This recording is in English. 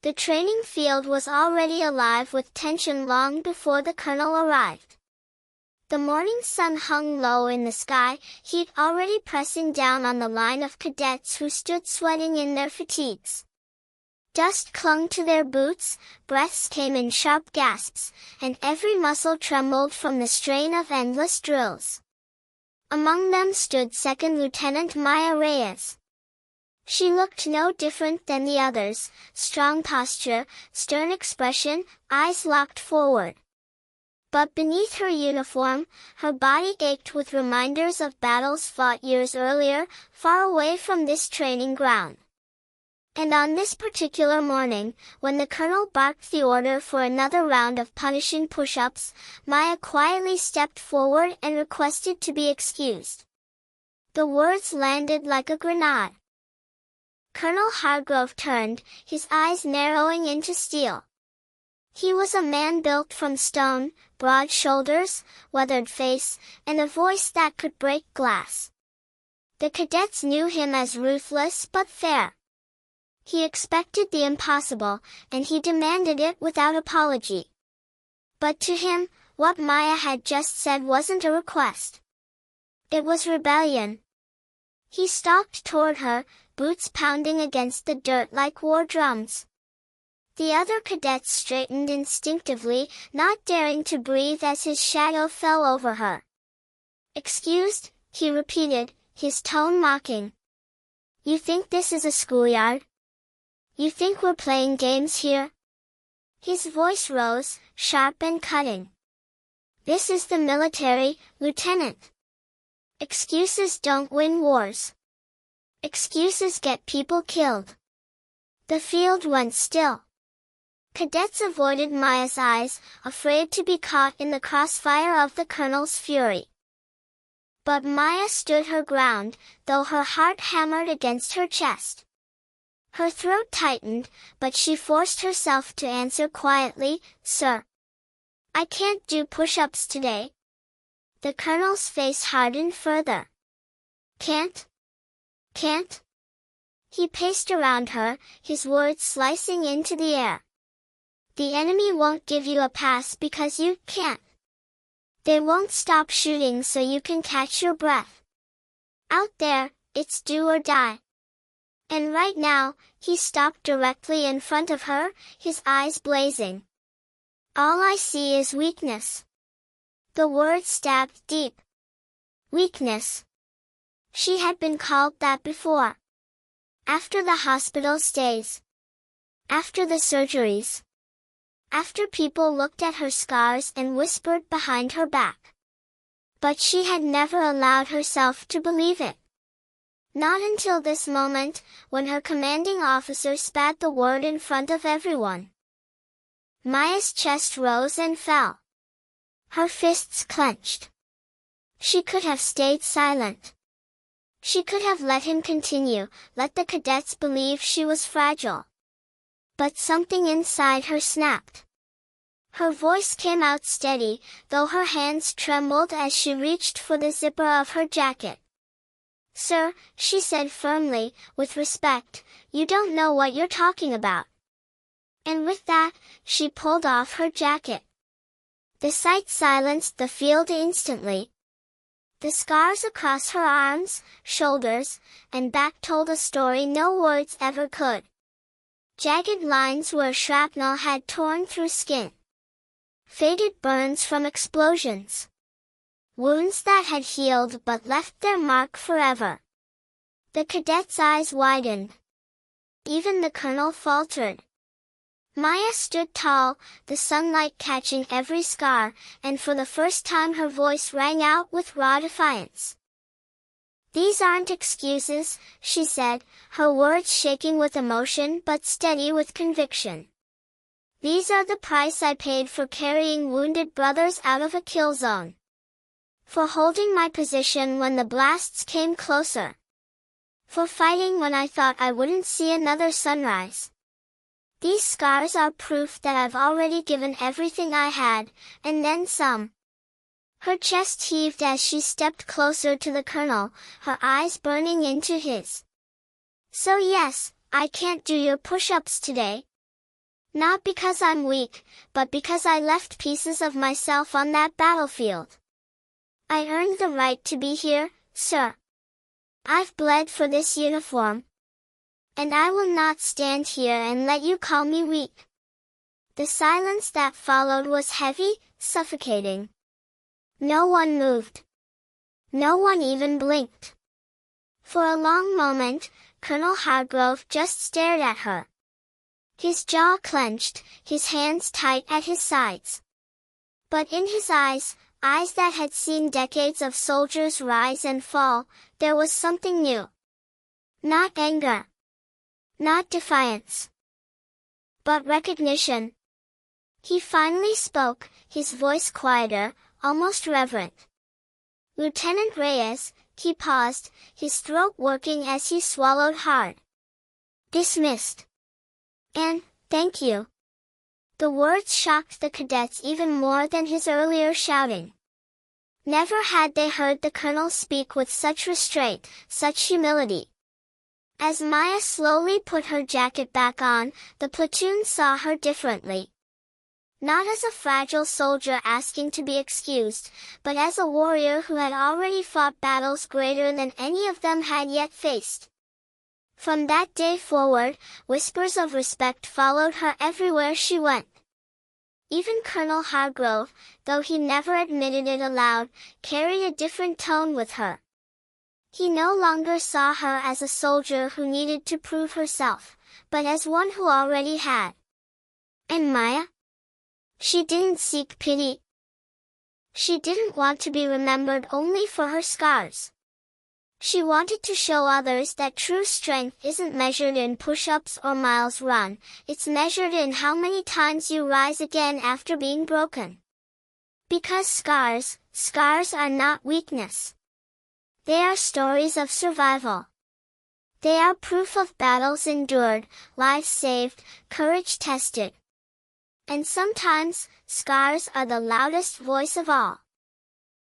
The training field was already alive with tension long before the colonel arrived. The morning sun hung low in the sky, heat already pressing down on the line of cadets who stood sweating in their fatigues. Dust clung to their boots, breaths came in sharp gasps, and every muscle trembled from the strain of endless drills. Among them stood Second Lieutenant Maya Reyes. She looked no different than the others, strong posture, stern expression, eyes locked forward. But beneath her uniform, her body ached with reminders of battles fought years earlier, far away from this training ground. And on this particular morning, when the colonel barked the order for another round of punishing push-ups, Maya quietly stepped forward and requested to be excused. The words landed like a grenade. Colonel Hargrove turned, his eyes narrowing into steel. He was a man built from stone, broad shoulders, weathered face, and a voice that could break glass. The cadets knew him as ruthless but fair. He expected the impossible, and he demanded it without apology. But to him, what Maya had just said wasn't a request. It was rebellion. He stalked toward her, boots pounding against the dirt like war drums. The other cadets straightened instinctively, not daring to breathe as his shadow fell over her. "Excused?" he repeated, his tone mocking. "You think this is a schoolyard? You think we're playing games here?" His voice rose, sharp and cutting. "This is the military, Lieutenant. Excuses don't win wars. Excuses get people killed." The field went still. Cadets avoided Maya's eyes, afraid to be caught in the crossfire of the colonel's fury. But Maya stood her ground, though her heart hammered against her chest. Her throat tightened, but she forced herself to answer quietly, "Sir, I can't do push-ups today." The colonel's face hardened further. "Can't? Can't?" He paced around her, his words slicing into the air. "The enemy won't give you a pass because you can't. They won't stop shooting so you can catch your breath. Out there, it's do or die." And right now, he stopped directly in front of her, his eyes blazing. "All I see is weakness." The word stabbed deep. Weakness. She had been called that before. After the hospital stays. After the surgeries. After people looked at her scars and whispered behind her back. But she had never allowed herself to believe it. Not until this moment, when her commanding officer spat the word in front of everyone. Maya's chest rose and fell. Her fists clenched. She could have stayed silent. She could have let him continue, let the cadets believe she was fragile. But something inside her snapped. Her voice came out steady, though her hands trembled as she reached for the zipper of her jacket. "Sir," she said firmly, with respect, "you don't know what you're talking about." And with that, she pulled off her jacket. The sight silenced the field instantly. The scars across her arms, shoulders, and back told a story no words ever could. Jagged lines where shrapnel had torn through skin. Faded burns from explosions. Wounds that had healed but left their mark forever. The cadet's eyes widened. Even the colonel faltered. Maya stood tall, the sunlight catching every scar, and for the first time her voice rang out with raw defiance. "These aren't excuses," she said, her words shaking with emotion but steady with conviction. "These are the price I paid for carrying wounded brothers out of a kill zone. For holding my position when the blasts came closer. For fighting when I thought I wouldn't see another sunrise. These scars are proof that I've already given everything I had, and then some." Her chest heaved as she stepped closer to the colonel, her eyes burning into his. "So yes, I can't do your push-ups today. Not because I'm weak, but because I left pieces of myself on that battlefield. I earned the right to be here, sir. I've bled for this uniform. And I will not stand here and let you call me weak. The silence that followed was heavy, suffocating. No one moved. No one even blinked. For a long moment, Colonel Hargrove just stared at her. His jaw clenched, his hands tight at his sides. But in his eyes that had seen decades of soldiers rise and fall, there was something new. Not anger. Not defiance. But recognition. He finally spoke, his voice quieter, almost reverent. Lieutenant Reyes, he paused, his throat working as he swallowed hard. Dismissed. And, thank you. The words shocked the cadets even more than his earlier shouting. Never had they heard the colonel speak with such restraint, such humility. As Maya slowly put her jacket back on, the platoon saw her differently. Not as a fragile soldier asking to be excused, but as a warrior who had already fought battles greater than any of them had yet faced. From that day forward, whispers of respect followed her everywhere she went. Even Colonel Hargrove, though he never admitted it aloud, carried a different tone with her. He no longer saw her as a soldier who needed to prove herself, but as one who already had. And Maya? She didn't seek pity. She didn't want to be remembered only for her scars. She wanted to show others that true strength isn't measured in push-ups or miles run, it's measured in how many times you rise again after being broken. Because scars are not weakness. They are stories of survival. They are proof of battles endured, lives saved, courage tested. And sometimes, scars are the loudest voice of all.